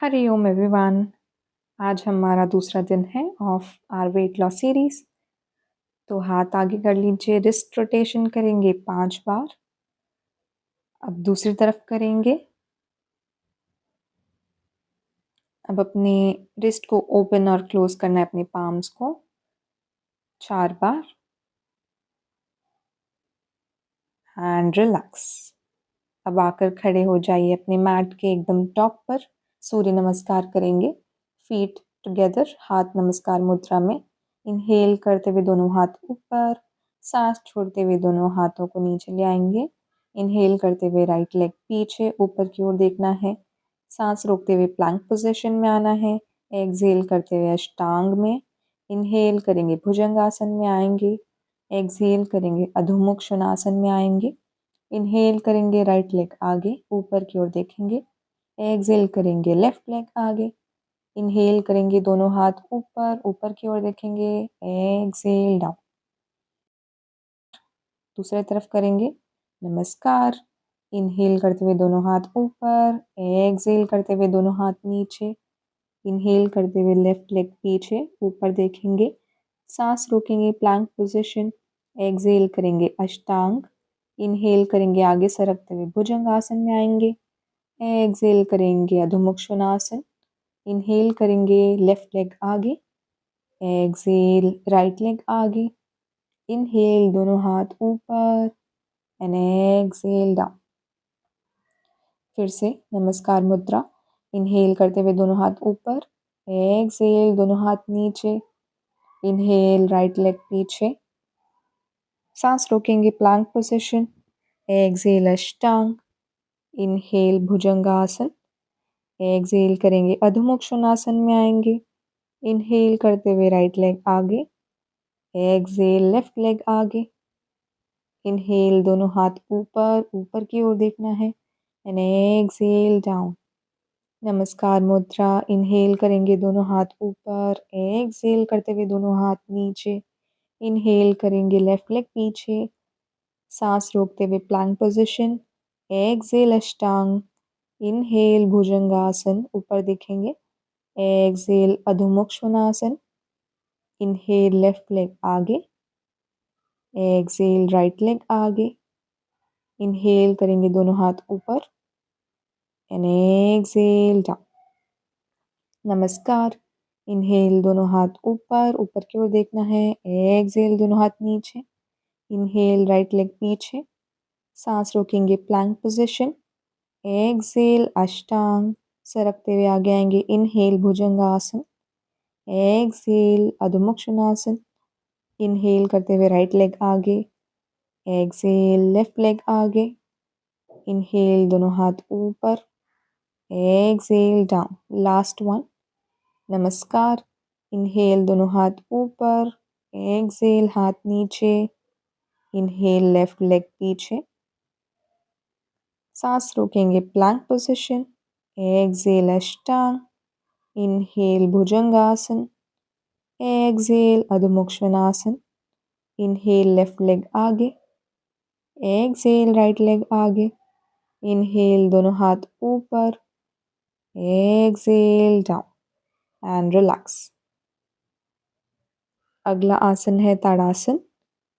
Hariom everyone. आज हमारा दूसरा दिन है of our weight loss series. तो हाथ आगे कर लीजिए, रिस्ट रोटेशन करेंगे 5 बार। अब दूसरी तरफ करेंगे। अब अपने रिस्ट को ओपन और क्लोज करना है, अपने पाम्स को 4 बार एंड रिलैक्स। अब आकर खड़े हो जाइए अपने मैट के एकदम टॉप पर। सूर्य नमस्कार करेंगे, फीट टुगेदर, हाथ नमस्कार मुद्रा में। इनहेल करते हुए दोनों हाथ ऊपर, सांस छोड़ते हुए दोनों हाथों को नीचे ले आएंगे। इनहेल करते हुए राइट लेग पीछे ऊपर की ओर देखना है। सांस रोकते हुए प्लैंक पोजीशन में आना है। एक्सहेल करते हुए अष्टांग में। इनहेल करेंगे भुजंगासन में आएंगे। एक्सहेल करेंगे अधोमुख शनासन में आएंगे। इनहेल करेंगे राइट लेग आगे ऊपर की ओर देखेंगे। एक्सहेल करेंगे लेफ्ट लेग आगे। इनहेल करेंगे दोनों हाथ ऊपर ऊपर की ओर देखेंगे। Exhale down. दूसरी तरफ करेंगे। नमस्कार। इनहेल करते हुए दोनों हाथ ऊपर, एक्सहेल करते हुए दोनों हाथ नीचे। इनहेल करते हुए लेफ्ट लेग पीछे ऊपर देखेंगे। सांस रोकेंगे प्लैंक पोजीशन। एक्सहेल करेंगे अष्टांग। इनहेल करेंगे आगे सरकते हुए भुजंगासन में आएंगे। एक्सहेल करेंगे अधोमुख श्वानासन। इनहेल करेंगे लेफ्ट लेग आगे। एक्सहेल राइट लेग आगे। इनहेल दोनों हाथ ऊपर एंड एक्सहेल डाउन। फिर से नमस्कार मुद्रा। इनहेल करते हुए दोनों हाथ ऊपर, एक्सहेल दोनों हाथ नीचे। इनहेल राइट लेग पीछे। सांस रोकेंगे प्लैंक पोजीशन। एक्सहेल अष्टांग। इनहेल भुजंगासन। एक्सहेल करेंगे अधोमुख श्वानासन में आएंगे। इनहेल करते हुए राइट लेग आगे। एक्सहेल लेफ्ट लेग आगे। इनहेल दोनों हाथ ऊपर ऊपर की ओर देखना है एंड एक्सहेल डाउन। नमस्कार मुद्रा। इनहेल करेंगे दोनों हाथ ऊपर, एक्सहेल करते हुए दोनों हाथ नीचे। इनहेल करेंगे लेफ्ट लेग पीछे। सांस रोकते हुए प्लैंक पोजीशन। एक्सहेल अष्टांग। इनहेल भुजंगासन ऊपर देखेंगे। Exhale अधोमुख Shvanasana. Inhale left leg आगे। एक्सहेल राइट लेग आगे। इनहेल करेंगे दोनों हाथ ऊपर एंड एक्सहेल डाउन। नमस्कार। इनहेल दोनों हाथ ऊपर ऊपर की ओर देखना है। एक्सहेल दोनों हाथ नीचे। इनहेल राइट लेग पीछे। सांस रोकेंगे प्लैंक पोजीशन। एक्सहेल अष्टांग। सरकते हुए आगे आएंगे। इनहेल भुजंगासन। एक्सहेल अधोमुख श्वानासन। इनहेल करते हुए राइट लेग आगे। एक्सहेल लेफ्ट लेग आगे। इनहेल दोनों हाथ ऊपर, एक्सहेल डाउन। Last one. नमस्कार। इनहेल दोनों हाथ ऊपर, एक्सहेल हाथ नीचे। इनहेल लेफ्ट लेग पीछे। सांस रोकेंगे प्लैंक पोजीशन। एक्सहेल अष्टांग। इनहेल भुजंगासन। Exhale अधोमुख Shvanasana. Inhale left leg आगे। एक्सहेल राइट लेग आगे। इनहेल दोनों हाथ ऊपर, एक्सहेल डाउन एंड रिलैक्स। अगला आसन है ताड़ासन।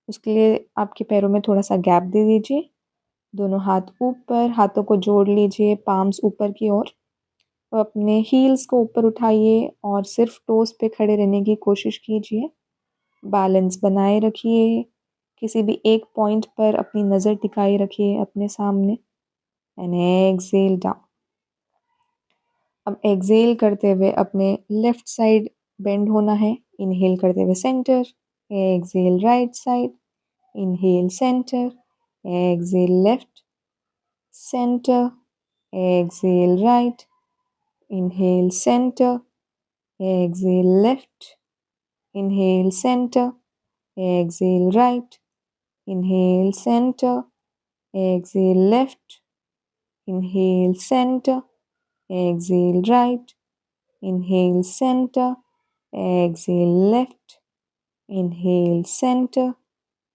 उसके लिए आपके पैरों में थोड़ा सा गैप दे दीजिए। दोनों हाथ ऊपर, हाथों को जोड़ लीजिए पाम्स ऊपर की ओर। अपने हील्स को ऊपर उठाइए और सिर्फ टोस पे खड़े रहने की कोशिश कीजिए। बैलेंस बनाए रखिए। किसी भी एक पॉइंट पर अपनी नज़र टिकाए रखिए अपने सामने एंड एक्सहेल डाउन। अब एक्सहेल करते हुए अपने लेफ्ट साइड बेंड होना है। इनहेल करते हुए centre, exhale right side. Inhale centre, exhale left, centre, exhale right. Inhale centre, exhale left, inhale centre, exhale right. Inhale centre, exhale left, inhale center, exhale right, inhale center, exhale left, inhale center,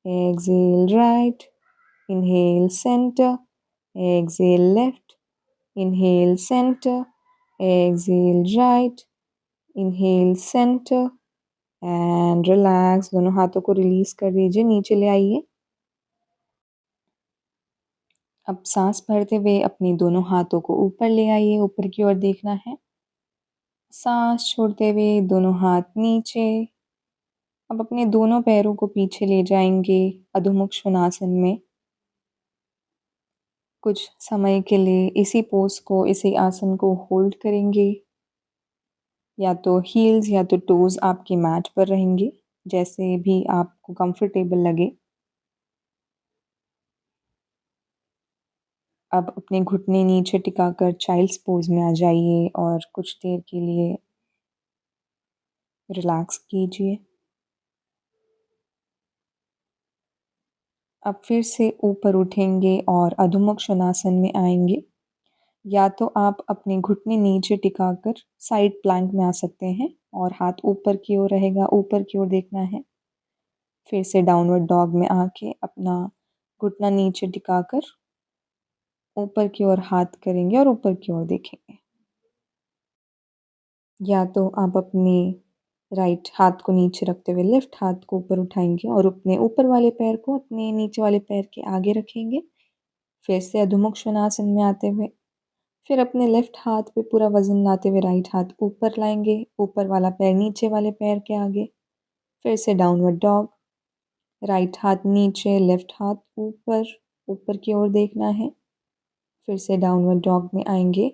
exhale right, inhale center, exhale left, inhale center, exhale right, inhale centre and relax. दोनों हाथों को release कर दीजिए, नीचे ले आइए। अब सांस भरते हुए अपने दोनों हाथों को ऊपर ले आइए, ऊपर की ओर देखना है। सांस छोड़ते हुए दोनों हाथ नीचे। अब अपने दोनों पैरों को पीछे ले जाएंगे अधोमुख श्वानासन में। कुछ समय के लिए इसी पोज को, इसी आसन को होल्ड करेंगे। या तो हील्स या तो टोज आपके मैट पर रहेंगे, जैसे भी आपको कंफर्टेबल लगे। अब अपने घुटने नीचे टिकाकर चाइल्ड्स पोज में आ जाइए और कुछ देर के लिए रिलैक्स कीजिए। अब फिर से ऊपर उठेंगे और अधोमुख श्वानासन में आएंगे। या तो आप अपने घुटने नीचे टिकाकर साइड प्लैंक में आ सकते हैं और हाथ ऊपर की ओर रहेगा, ऊपर की ओर देखना है। फिर से डाउनवर्ड डॉग में आके अपना घुटना नीचे टिकाकर ऊपर की ओर हाथ करेंगे और ऊपर की ओर देखेंगे। या तो आप अपने राइट हाथ को नीचे रखते हुए लेफ्ट हाथ को ऊपर उठाएंगे और अपने ऊपर वाले पैर को अपने नीचे वाले पैर के आगे रखेंगे। फिर से अधोमुख श्वानासन में आते हुए फिर अपने लेफ्ट हाथ पे पूरा वजन लाते हुए राइट हाथ ऊपर लाएंगे, ऊपर वाला पैर नीचे वाले पैर के आगे। फिर से डाउनवर्ड डॉग, राइट हाथ नीचे, लेफ्ट हाथ ऊपर, ऊपर की ओर देखना है। फिर से डाउनवर्ड डॉग में आएंगे।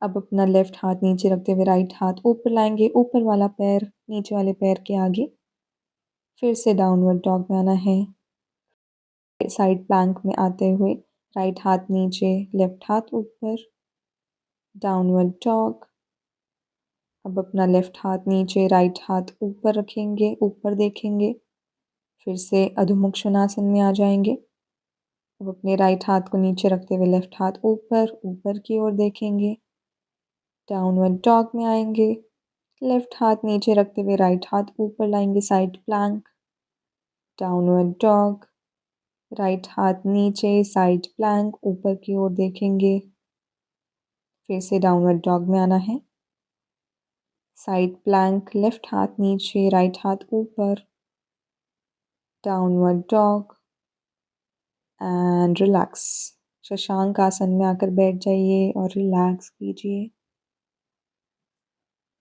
अब अपना लेफ्ट हाथ नीचे रखते हुए राइट हाथ ऊपर लाएंगे, ऊपर वाला पैर नीचे वाले पैर के आगे। फिर से डाउनवर्ड डॉग में आना है। साइड प्लैंक में आते हुए राइट हाथ नीचे, लेफ्ट हाथ ऊपर, डाउनवर्ड डॉग। अब अपना लेफ्ट हाथ नीचे, राइट हाथ ऊपर रखेंगे, ऊपर देखेंगे। फिर से अधोमुख श्वानासन में आ जाएंगे। अब अपने राइट हाथ को नीचे रखते हुए लेफ्ट हाथ ऊपर, ऊपर की ओर देखेंगे। डाउनवर्ड डॉग में आएंगे। लेफ्ट हाथ नीचे रखते हुए राइट हाथ ऊपर लाएंगे, side plank. Downward dog, right हाथ नीचे, साइड प्लैंक, ऊपर की ओर देखेंगे। फिर से डाउनवर्ड डॉग में आना है। साइड प्लैंक, लेफ्ट हाथ नीचे, राइट हाथ ऊपर, downward dog and relax. Shashank आसन में आकर बैठ जाइए और रिलैक्स कीजिए।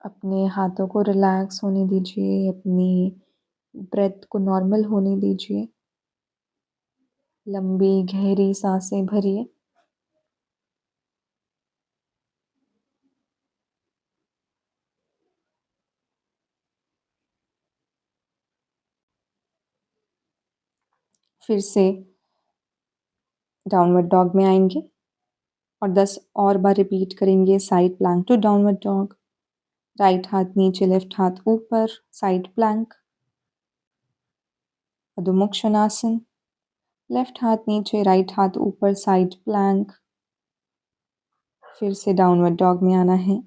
अपने हाथों को रिलैक्स होने दीजिए, अपनी ब्रेथ को नॉर्मल होने दीजिए। लंबी गहरी सांसें भरिए। फिर से डाउनवर्ड डॉग में आएंगे और 10 और बार रिपीट करेंगे। Side plank to downward dog, right हाथ नीचे, लेफ्ट हाथ ऊपर, साइड प्लैंक, अधोमुख श्वानासन, लेफ्ट हाथ नीचे, राइट हाथ ऊपर, साइड प्लैंक। फिर से डाउनवर्ड डॉग में आना है।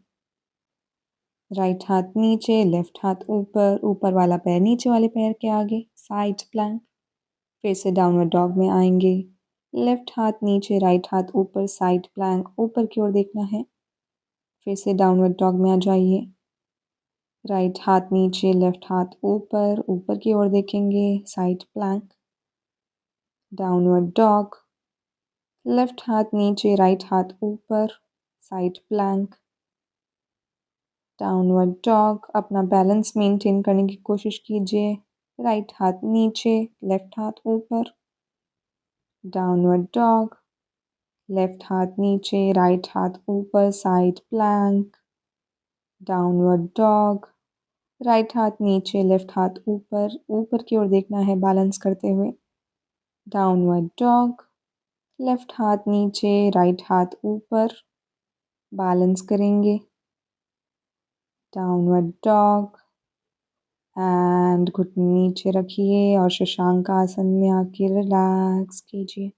राइट हाथ नीचे, लेफ्ट हाथ ऊपर, ऊपर वाला पैर नीचे वाले पैर के आगे, साइड प्लैंक। फिर से डाउनवर्ड डॉग में आएंगे। लेफ्ट हाथ नीचे, राइट हाथ ऊपर, साइड प्लैंक, ऊपर की ओर देखना है। फिर से डाउनवर्ड डॉग में आ जाइए। राइट हाथ नीचे, लेफ्ट हाथ ऊपर, ऊपर की ओर देखेंगे, side plank. Downward dog, left हाथ नीचे, राइट हाथ ऊपर, साइड प्लैंक। Downward dog. अपना बैलेंस मेंटेन करने की कोशिश कीजिए। राइट हाथ नीचे, लेफ्ट हाथ ऊपर, डाउनवर्ड डॉग। लेफ्ट हाथ नीचे, राइट हाथ ऊपर, side Planck. Downward dog. Right हाथ नीचे, लेफ्ट हाथ ऊपर, ऊपर की ओर देखना है बैलेंस करते हुए। Downward dog. लेफ्ट हाथ नीचे, राइट हाथ ऊपर, बैलेंस करेंगे। डाउनवर्ड डॉग एंड घुटने नीचे रखिए और शशांक आसन में आके रिलैक्स कीजिए।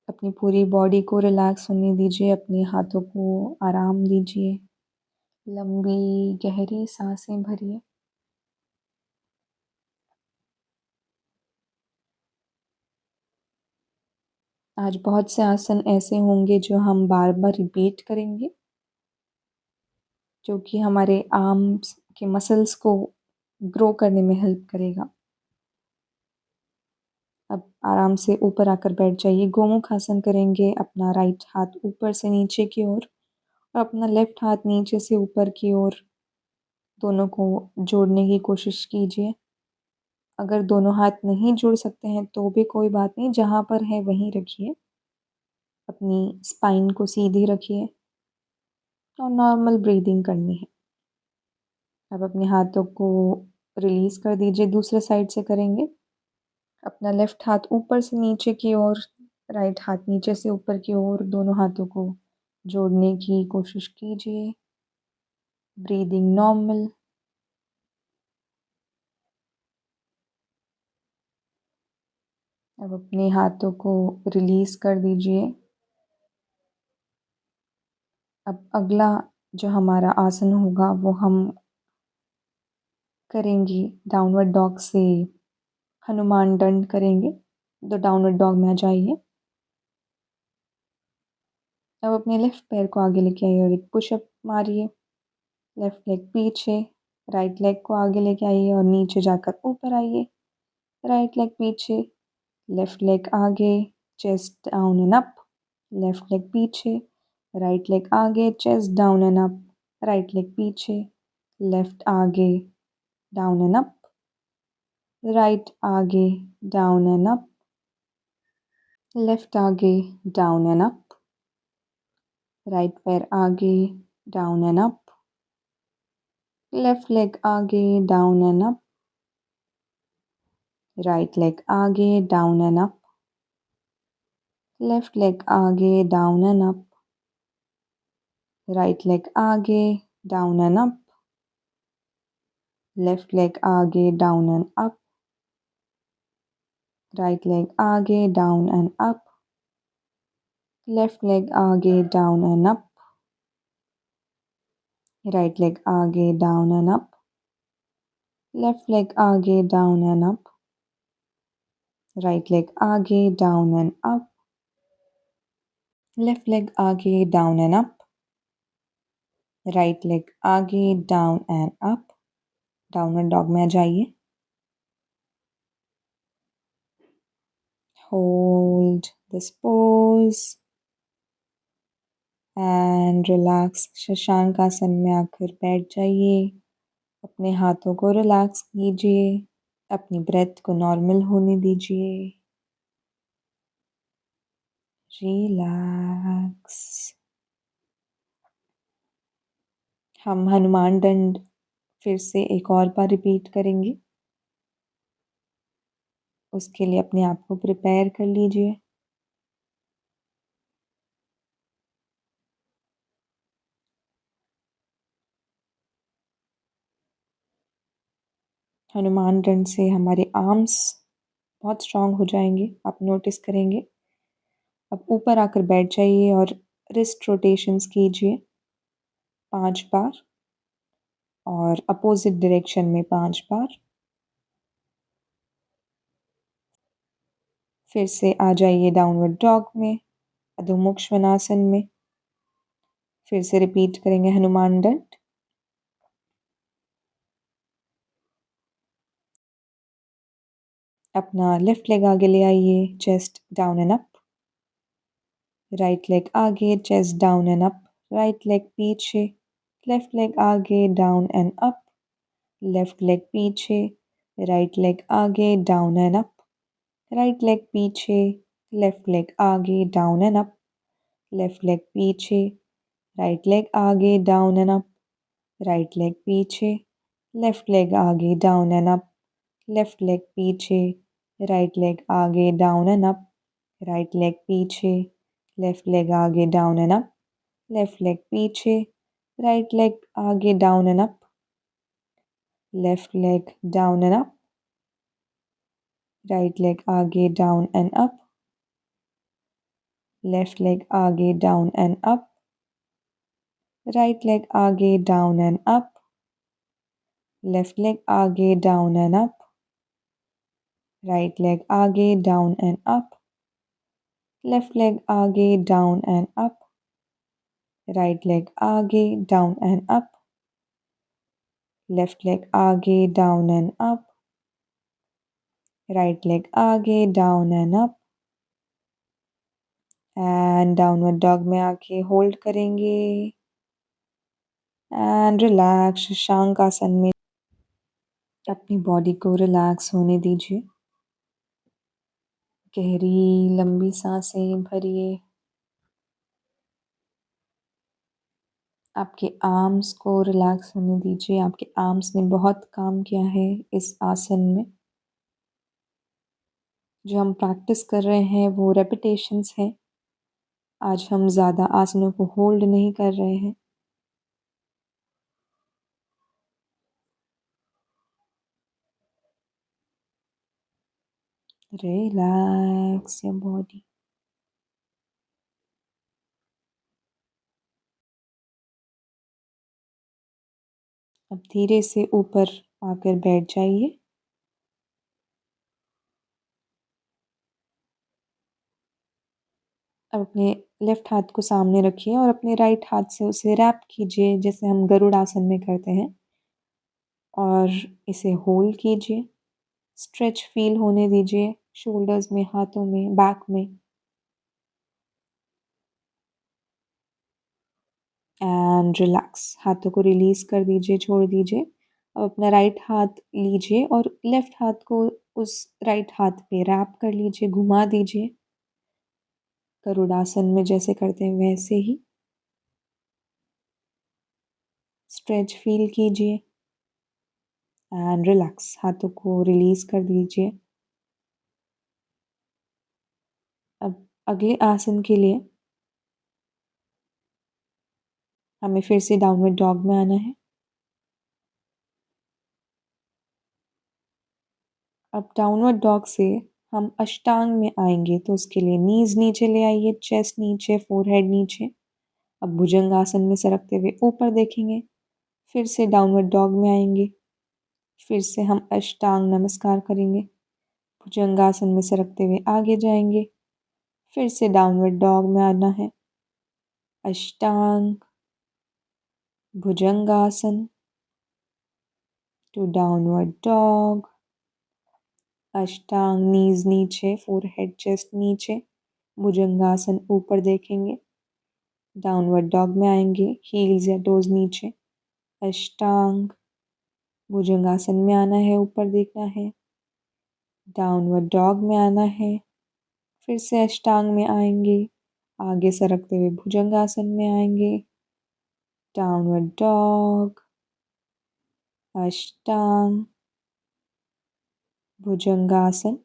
अपनी पूरी बॉडी को रिलैक्स होने दीजिए, अपने हाथों को आराम दीजिए। लंबी गहरी सांसें भरिए। आज बहुत से आसन ऐसे होंगे जो हम बार-बार रिपीट करेंगे, जो कि हमारे आर्म्स के मसल्स को ग्रो करने में हेल्प करेगा। अब आराम से ऊपर आकर बैठ जाइए। गोमुख आसन करेंगे, अपना राइट हाथ ऊपर से नीचे की ओर और अपना लेफ्ट हाथ नीचे से ऊपर की ओर दोनों को जोड़ने की कोशिश कीजिए। अगर दोनों हाथ नहीं जुड़ सकते हैं तो भी कोई बात नहीं, जहाँ पर है वहीं रखिए। अपनी स्पाइन को सीधी रखिए और नॉर्मल ब्रीदिंग करनी है। अब अपने हाथों को रिलीज़ कर दीजिए, दूसरे साइड से करेंगे। अपना लेफ्ट हाथ ऊपर से नीचे की ओर, राइट हाथ नीचे से ऊपर की ओर दोनों हाथों को जोड़ने की कोशिश कीजिए। Breathing normal. अब अपने हाथों को रिलीज़ कर दीजिए। अब अगला जो हमारा आसन होगा वो हम करेंगे डाउनवर्ड डॉग से हनुमान दंड करेंगे। तो डाउनवर्ड डॉग में आ जाइए। अब अपने लेफ्ट पैर को आगे लेके आइए और एक पुशअप मारिए। लेफ्ट लेग पीछे, राइट लेग को आगे लेके आइए और नीचे जाकर ऊपर आइए। राइट लेग पीछे, लेफ्ट लेग आगे, chest down and up. Left leg पीछे, राइट लेग आगे, chest down and up. Right leg पीछे, लेफ्ट आगे, डाउन एंड अप। राइट आगे, डाउन एंड अप। लेफ्ट आगे, डाउन एंड अप। राइट पैर आगे, down and up. Left leg आगे, down and up. Right leg आगे, down and up. Left leg आगे, down and up. Right leg आगे, down and up. Left leg आगे, down and up. Right leg आगे, down and up. Left leg आगे, down and up. Right leg आगे, down and up. Left leg आगे, down and up. Right leg आगे, down and up. Left leg आगे, down and up. Right leg आगे, down and up. Downward dog में आ जाइए। Hold this pose and relax। Shashank आसन में आकर बैठ जाइए। अपने हाथों को रिलैक्स कीजिए। अपनी ब्रेथ को नॉर्मल होने दीजिए। रिलैक्स। हम हनुमान दंड फिर से एक और बार रिपीट करेंगे। उसके लिए अपने आप को प्रिपेयर कर लीजिए। हनुमान दंड से हमारे आर्म्स बहुत स्ट्रांग हो जाएंगे, आप नोटिस करेंगे। अब ऊपर आकर बैठ जाइए और रिस्ट रोटेशंस कीजिए 5 बार और अपोजिट डायरेक्शन में 5 बार। फिर से आ जाइए डाउनवर्ड डॉग में, अधोमुख श्वानासन में। फिर से रिपीट करेंगे हनुमान दंड। अपना लेफ्ट लेग आगे ले आइए, chest down and up. Right leg आगे, chest down and up. Right leg पीछे, लेफ्ट लेग आगे, down and up. Left leg पीछे, राइट लेग आगे, down and up. Right leg पीछे, लेफ्ट लेग आगे, down and up. Left leg पीछे, right leg आगे, down and up. Right leg पीछे, left leg आगे, down and up. Left leg पीछे, right leg आगे, down and up. Right leg पीछे, left leg आगे, down and up. Left leg पीछे, right leg आगे, down and up. Left leg down and up. Right leg आगे, down and up. Left leg आगे, down and up. Right leg आगे, down and up. Left leg आगे, down and up. Right leg आगे, down and up. Left leg आगे, down and up, right leg आगे, down and up, left leg आगे, down and up, right leg आगे, down and up, and downward dog में आके hold करेंगे and relax. Shashank आसन में अपनी बॉडी को रिलैक्स होने दीजिए। गहरी लंबी सांसें भरिए। आपके आर्म्स को रिलैक्स होने दीजिए। आपके आर्म्स ने बहुत काम किया है इस आसन में। जो हम प्रैक्टिस कर रहे हैं वो रेपिटेशंस है। आज हम ज़्यादा आसनों को होल्ड नहीं कर रहे हैं। Relax your body. अब धीरे से ऊपर आकर बैठ जाइए। अब अपने लेफ्ट हाथ को सामने रखिए और अपने राइट हाथ से उसे रैप कीजिए जैसे हम गरुड़ आसन में करते हैं, और इसे होल्ड कीजिए। स्ट्रेच फील होने दीजिए शोल्डर्स में, हाथों में, बैक में। And relax. हाथों को रिलीज कर दीजिए, छोड़ दीजिए। अब अपना राइट हाथ लीजिए और लेफ्ट हाथ को उस राइट हाथ पे रैप कर लीजिए, घुमा दीजिए। गरुड़ासन में जैसे करते हैं वैसे ही। स्ट्रेच फील कीजिए एंड रिलैक्स। हाथों को रिलीज कर दीजिए। अब अगले आसन के लिए हमें फिर से डाउनवर्ड डॉग में आना है। अब डाउनवर्ड डॉग से हम अष्टांग में आएंगे, तो उसके लिए नीज नीचे ले आइए, चेस्ट नीचे, फोरहेड नीचे। अब भुजंग आसन में सरकते हुए ऊपर देखेंगे। फिर से डाउनवर्ड डॉग में आएंगे। फिर से हम अष्टांग नमस्कार करेंगे। भुजंग आसन में सरकते हुए आगे जाएंगे। फिर से डाउनवर्ड डॉग में आना है। अष्टांग, भुजंगासन टू डाउनवर्ड डॉग। अष्टांग, नीज नीचे, फोरहेड चेस्ट नीचे, भुजंगासन ऊपर देखेंगे। डाउनवर्ड डॉग में आएंगे, हील्स या टोज नीचे। अष्टांग, भुजंगासन में आना है, ऊपर देखना है। डाउनवर्ड डॉग में आना है। फिर से अष्टांग में आएंगे, आगे सरकते हुए भुजंगासन में आएंगे। Downward dog, Ashtanga, bhujangasana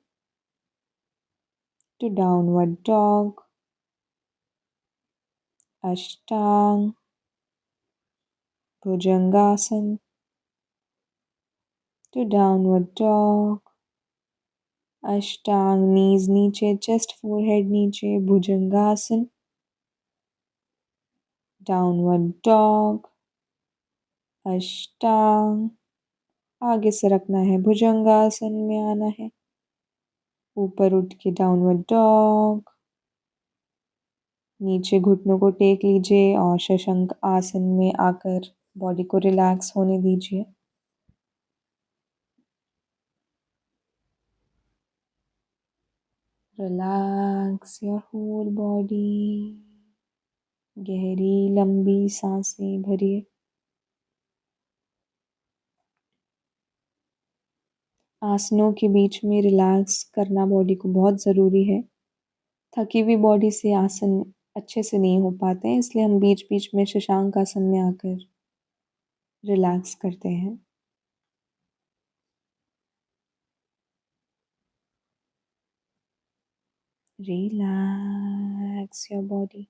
to downward dog. Ashtanga, bhujangasana to downward dog. अष्टांग, नीज नीचे, चेस्ट फोरहेड नीचे, भुजंगासन, डाउनवर्ड डॉग। अष्टांग, आगे सरकना है, भुजंगासन में आना है। ऊपर उठ के डाउनवर्ड डॉग। नीचे घुटनों को टेक लीजिए और शशंक आसन में आकर बॉडी को रिलैक्स होने दीजिए। Relax your whole body. गहरी लंबी सांसें भरिए। आसनों के बीच में रिलैक्स करना बॉडी को बहुत ज़रूरी है। थकी हुई बॉडी से आसन अच्छे से नहीं हो पाते हैं, इसलिए हम बीच बीच में शशांक आसन में आकर रिलैक्स करते हैं। Relax your body.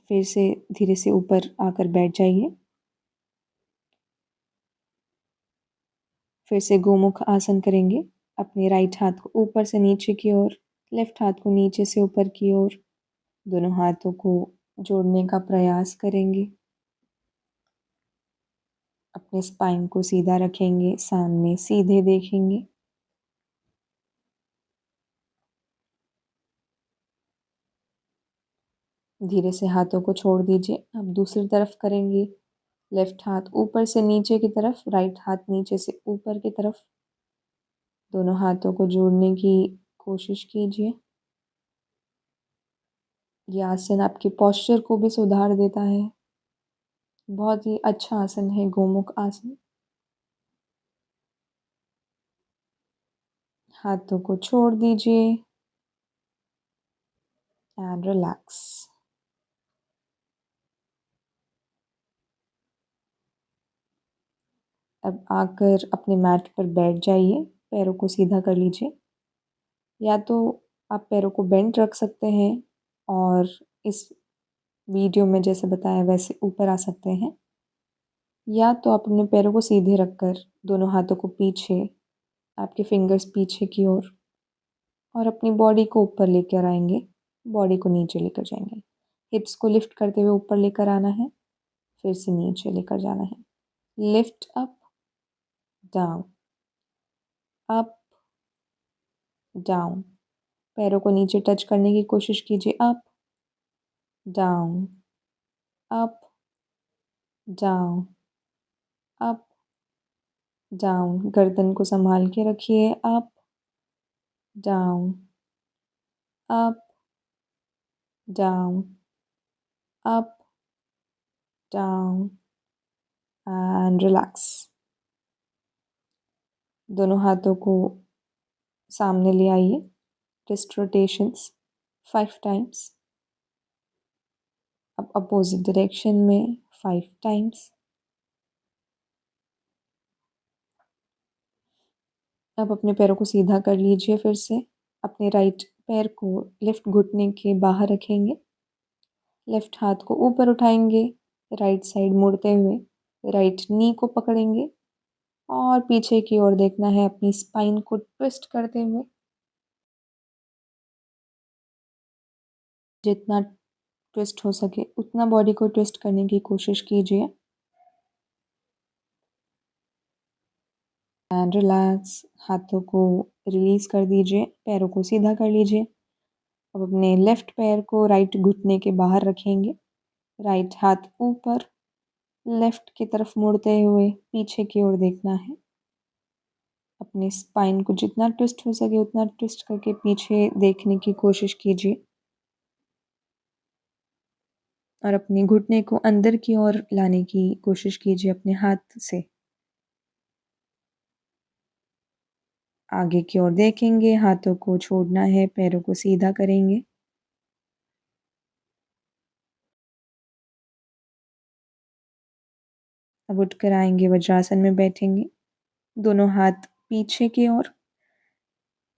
फिर से धीरे से ऊपर आकर बैठ जाइए। फिर से गोमुख आसन करेंगे। अपने राइट हाथ को ऊपर से नीचे की ओर, लेफ्ट हाथ को नीचे से ऊपर की ओर, दोनों हाथों को जोड़ने का प्रयास करेंगे। अपने स्पाइन को सीधा रखेंगे, सामने सीधे देखेंगे। धीरे से हाथों को छोड़ दीजिए। अब दूसरी तरफ करेंगे। लेफ्ट हाथ ऊपर से नीचे की तरफ, राइट हाथ नीचे से ऊपर की तरफ। दोनों हाथों को जोड़ने की कोशिश कीजिए। ये आसन आपके पोस्चर को भी सुधार देता है। बहुत ही अच्छा आसन है गोमुख आसन। हाथों को छोड़ दीजिए एंड रिलैक्स। अब आकर अपने मैट पर बैठ जाइए। पैरों को सीधा कर लीजिए। या तो आप पैरों को बेंट रख सकते हैं और इस वीडियो में जैसे बताया वैसे ऊपर आ सकते हैं, या तो आप अपने पैरों को सीधे रखकर दोनों हाथों को पीछे, आपके फिंगर्स पीछे की ओर, और अपनी बॉडी को ऊपर लेकर आएंगे, बॉडी को नीचे लेकर जाएंगे। हिप्स को लिफ्ट करते हुए ऊपर लेकर आना है, फिर से नीचे लेकर जाना है। Lift up, down, up, down. पैरों को नीचे टच करने की कोशिश कीजिए। Up, down, up, down, up, down. गर्दन को संभाल के रखिए। Up, down, up, down, up, down and relax. दोनों हाथों को सामने ले आइए। Wrist rotations 5 times. अब अपोजिट डायरेक्शन में 5 टाइम्स। अब अपने पैरों को सीधा कर लीजिए। फिर से अपने राइट पैर को लेफ्ट घुटने के बाहर रखेंगे। लेफ्ट हाथ को ऊपर उठाएंगे, राइट साइड मुड़ते हुए राइट नी को पकड़ेंगे और पीछे की ओर देखना है, अपनी स्पाइन को ट्विस्ट करते हुए। जितना ट्विस्ट हो सके उतना बॉडी को ट्विस्ट करने की कोशिश कीजिए एंड रिलैक्स। हाथों को रिलीज कर दीजिए, पैरों को सीधा कर लीजिए। अब अपने लेफ्ट पैर को राइट घुटने के बाहर रखेंगे, राइट हाथ ऊपर, लेफ्ट की तरफ मुड़ते हुए पीछे की ओर देखना है। अपने स्पाइन को जितना ट्विस्ट हो सके उतना ट्विस्ट करके पीछे देखने की कोशिश कीजिए और अपने घुटने को अंदर की ओर लाने की कोशिश कीजिए अपने हाथ से। आगे की ओर देखेंगे, हाथों को छोड़ना है, पैरों को सीधा करेंगे। अब उठकर आएंगे, वज्रासन में बैठेंगे, दोनों हाथ पीछे की ओर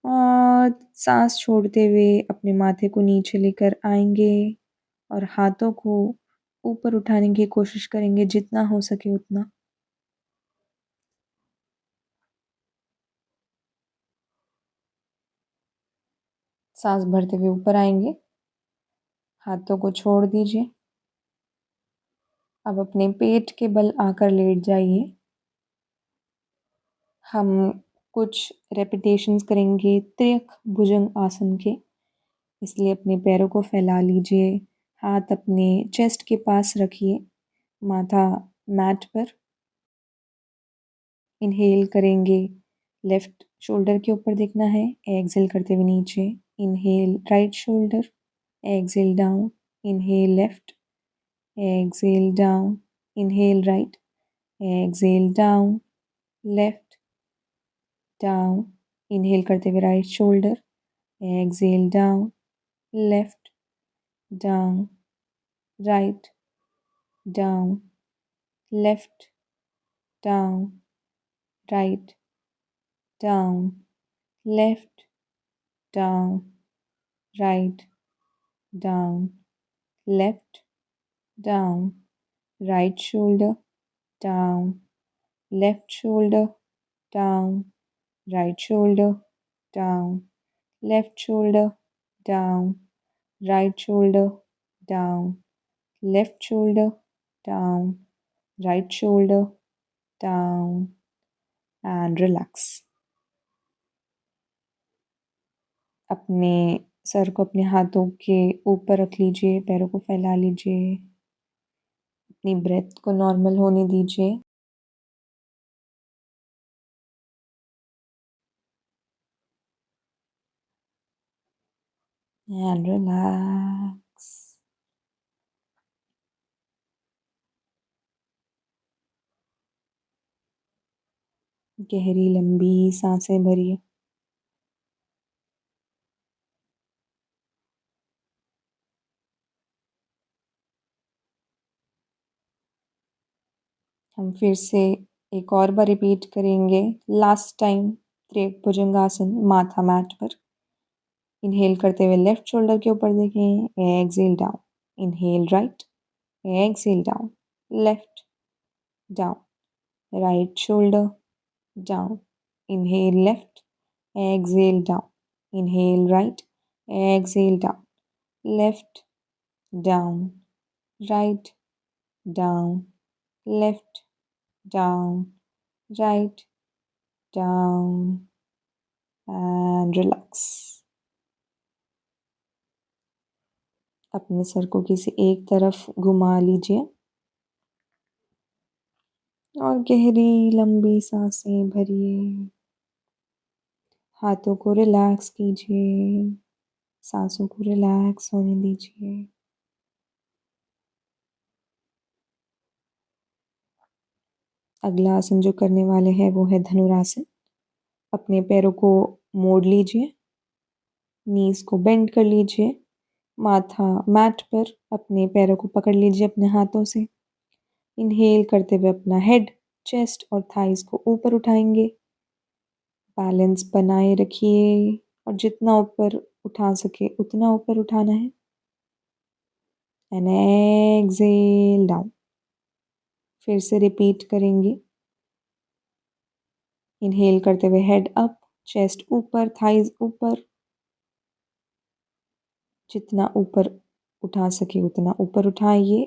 और सांस छोड़ते हुए अपने माथे को नीचे लेकर आएंगे और हाथों को ऊपर उठाने की कोशिश करेंगे जितना हो सके उतना। सांस भरते हुए ऊपर आएंगे, हाथों को छोड़ दीजिए। अब अपने पेट के बल आकर लेट जाइए। हम कुछ रेपिटेशंस करेंगे त्रियक भुजंग आसन के, इसलिए अपने पैरों को फैला लीजिए, हाथ अपने चेस्ट के पास रखिए, माथा मैट पर। इनहेल करेंगे, लेफ्ट शोल्डर के ऊपर देखना है, एक्सहेल करते हुए नीचे। Inhale right shoulder, exhale down, inhale left, exhale down, inhale right, exhale down, left, down. Inhale करते हुए right shoulder, exhale down, left, down, right, down, left, down, right, down, left, down, right, down, left, down, right shoulder, down, left shoulder, down, right shoulder, down, left shoulder, down, right shoulder, down, left shoulder, down, right shoulder, down and relax. अपने sir को अपने हाथों के ऊपर रख लीजिए, पैरों को फैला लीजिए, अपनी ब्रेथ को नॉर्मल होने दीजिए। And relax. गहरी लंबी सांसें भरिए। हम फिर से एक और बार रिपीट करेंगे। लास्ट टाइम त्रिभुजंगासन, माथा मैट पर। इनहेल करते हुए लेफ्ट शोल्डर के ऊपर देखें, exhale down, inhale right, exhale down, left, down, right shoulder, down, inhale left, exhale down, inhale right, exhale down, left, down, right, down, left, down, right, down and relax. अपने sir को किसी एक तरफ घुमा लीजिए और गहरी लंबी सांसें भरिए। हाथों को रिलैक्स कीजिए, सांसों को रिलैक्स होने दीजिए। अगला आसन जो करने वाले हैं वो है धनुरासन। अपने पैरों को मोड़ लीजिए, नीज को बेंड कर लीजिए, माथा मैट पर, अपने पैरों को पकड़ लीजिए अपने हाथों से। इनहेल करते हुए अपना हेड, चेस्ट और थाइस को ऊपर उठाएंगे। बैलेंस बनाए रखिए और जितना ऊपर उठा सके उतना ऊपर उठाना है। And exhale down. फिर से रिपीट करेंगे। इनहेल करते हुए हेड अप, चेस्ट ऊपर, थाइस ऊपर। जितना ऊपर उठा सके उतना ऊपर उठाइए।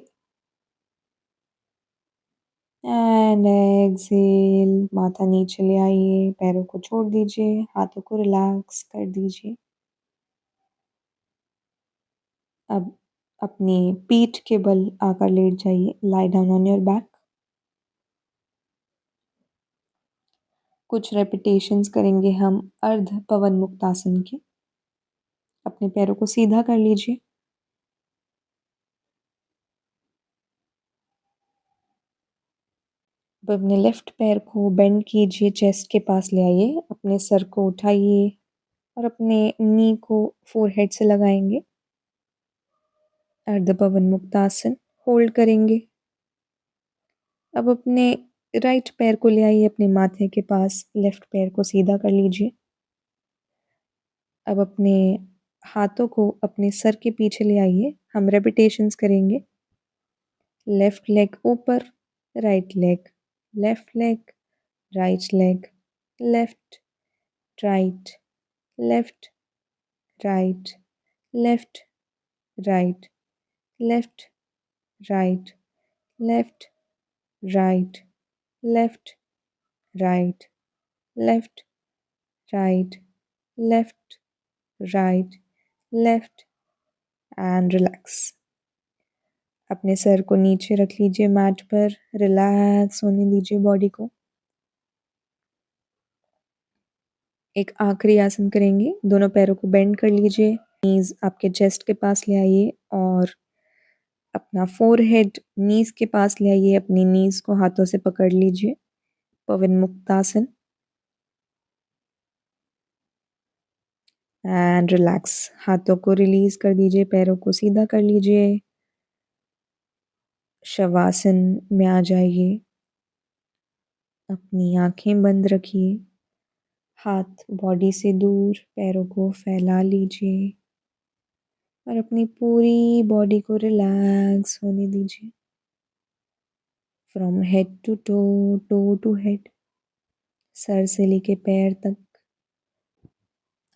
एंड एक्सहेल, माथा नीचे ले आइए, पैरों को छोड़ दीजिए, हाथों को रिलैक्स कर दीजिए। अब अपनी पीठ के बल आकर लेट जाइए, lie down on your back. कुछ रेपिटेशंस करेंगे हम अर्ध पवन मुक्तासन के। अपने पैरों को सीधा कर लीजिए। अब अपने लेफ्ट पैर को बेंड कीजिए, चेस्ट के पास ले आइए, अपने सर को उठाइए और अपने नी को फोरहेड से लगाएंगे। अर्ध पवन मुक्तासन होल्ड करेंगे। अब अपने राइट पैर को ले आइए अपने माथे के पास, लेफ्ट पैर को सीधा कर लीजिए। अब अपने हाथों को अपने सर के पीछे ले आइए। हम रेपिटेशंस करेंगे। लेफ्ट लेग ऊपर, right leg, left leg, right leg, left, right, left, right, left, right, left, right, left, right, left, right, left, right, left, right, left and relax. अपने सर को नीचे रख लीजिए मैट पर, रिलैक्स होने दीजिए बॉडी को। एक आखिरी आसन करेंगे। दोनों पैरों को बेंड कर लीजिए, नीज आपके चेस्ट के पास ले आइए और अपना फोरहेड नीज के पास ले आइए। अपनी नीज को हाथों से पकड़ लीजिए, पवन मुक्तासन एंड रिलैक्स। हाथों को रिलीज कर दीजिए, पैरों को सीधा कर लीजिए, शवासन में आ जाइए। अपनी आंखें बंद रखिए, हाथ बॉडी से दूर, पैरों को फैला लीजिए और अपनी पूरी बॉडी को रिलैक्स होने दीजिए। From head to toe, toe to head, सर से लेके पैर तक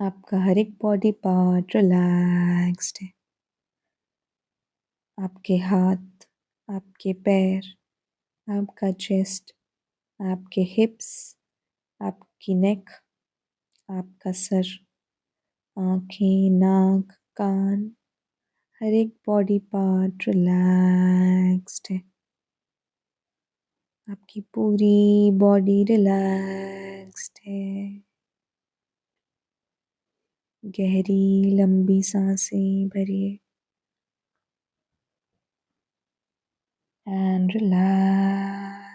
आपका हर एक बॉडी पार्ट रिलैक्स्ड है। आपके हाथ, आपके पैर, आपका चेस्ट, आपके हिप्स, आपकी नेक, आपका सर, आँखें, नाक, कान, हर एक बॉडी पार्ट रिलैक्स्ड है। आपकी पूरी बॉडी रिलैक्स्ड है। गहरी लंबी सांसें भरिए एंड रिलैक्स।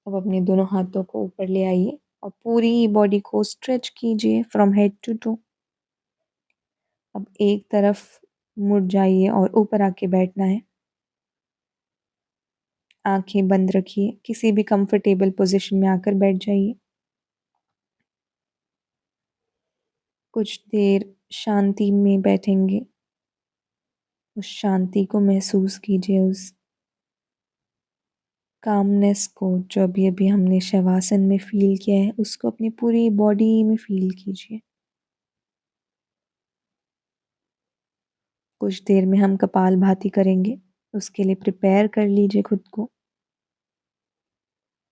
अब अपने दोनों हाथों को ऊपर ले आइए और पूरी बॉडी को स्ट्रेच कीजिए फ्रॉम हेड टू टो। अब एक तरफ मुड़ जाइए और ऊपर आके बैठना है। आंखें बंद रखिए, किसी भी कंफर्टेबल पोजीशन में आकर बैठ जाइए। कुछ देर शांति में बैठेंगे। उस शांति को महसूस कीजिए, उस कामनेस को जो अभी अभी हमने शवासन में फील किया है उसको अपनी पूरी बॉडी में फील कीजिए। कुछ देर में हम कपालभाति करेंगे, उसके लिए प्रिपेयर कर लीजिए खुद को।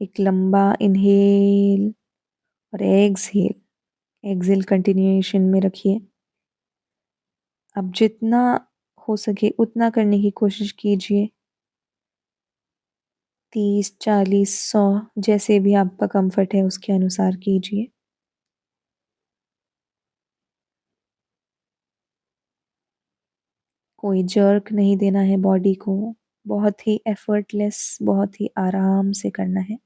एक लंबा इनहेल और एक्सहेल, एक्सहेल कंटिन्यूएशन में रखिए। अब जितना हो सके उतना करने की कोशिश कीजिए। 30, 40, 100 जैसे भी आपका कंफर्ट है उसके अनुसार कीजिए। कोई जर्क नहीं देना है बॉडी को, बहुत ही एफर्टलेस, बहुत ही आराम से करना है।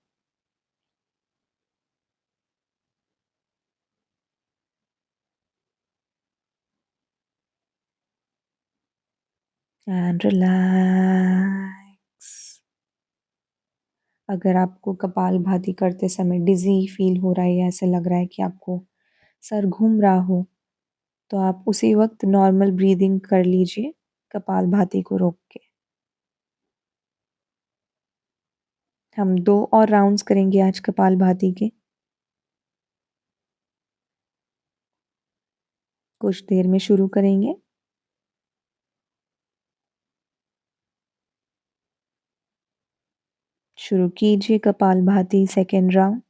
And relax. अगर आपको कपालभाति करते समय डिजी फील हो रहा है या ऐसा लग रहा है कि आपको सर घूम रहा हो, तो आप उसी वक्त नॉर्मल ब्रीदिंग कर लीजिए कपालभाति को रोक के। हम 2 और राउंड्स करेंगे आज कपालभाति के। कुछ देर में शुरू करेंगे। शुरू कीजिए कपालभाति सेकेंड राउंड।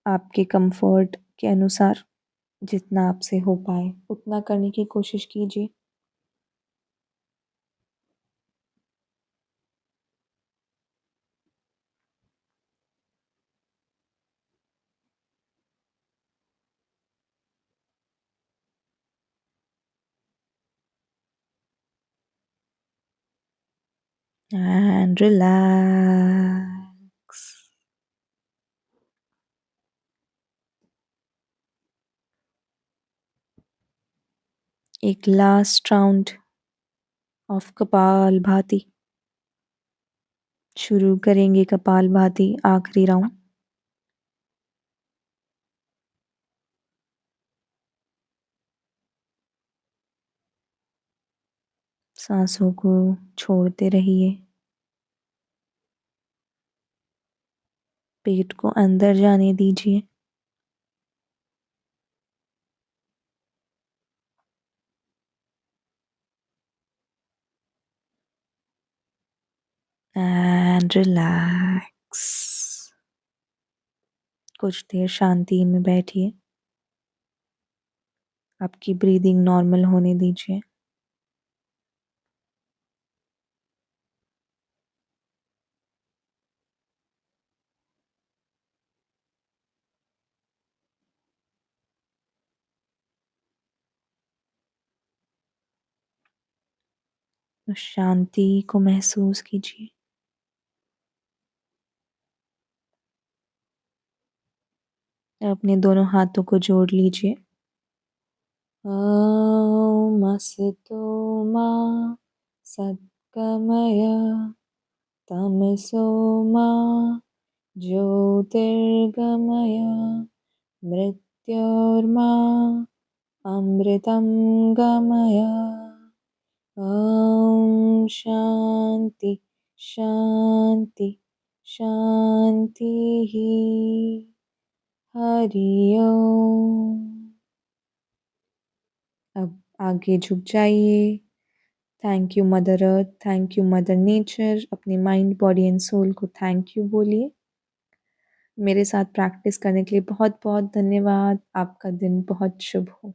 आपके कंफर्ट के अनुसार जितना आपसे हो पाए उतना करने की कोशिश कीजिए। And relax. एक लास्ट राउंड ऑफ कपालभाति। शुरू करेंगे कपालभाति आखिरी राउंड। सांसों को छोड़ते रहिए। पेट को अंदर जाने दीजिए। And relax. कुछ देर शांति में बैठिए। आपकी ब्रीदिंग नॉर्मल होने दीजिए। उस शांति को महसूस कीजिए। अपने दोनों हाथों को जोड़ लीजिए। ॐ असतो मा सद्गमय तमसो मा ज्योतिर्गमय मृत्योर्मा अमृतं गमय। ॐ शान्ति शान्ति शांति ही। हरि ओम। अब आगे झुक जाइए। Thank you mother earth, thank you mother nature. अपने माइंड, बॉडी एंड सोल को थैंक यू बोलिए। मेरे साथ प्रैक्टिस करने के लिए बहुत बहुत धन्यवाद। आपका दिन बहुत शुभ हो।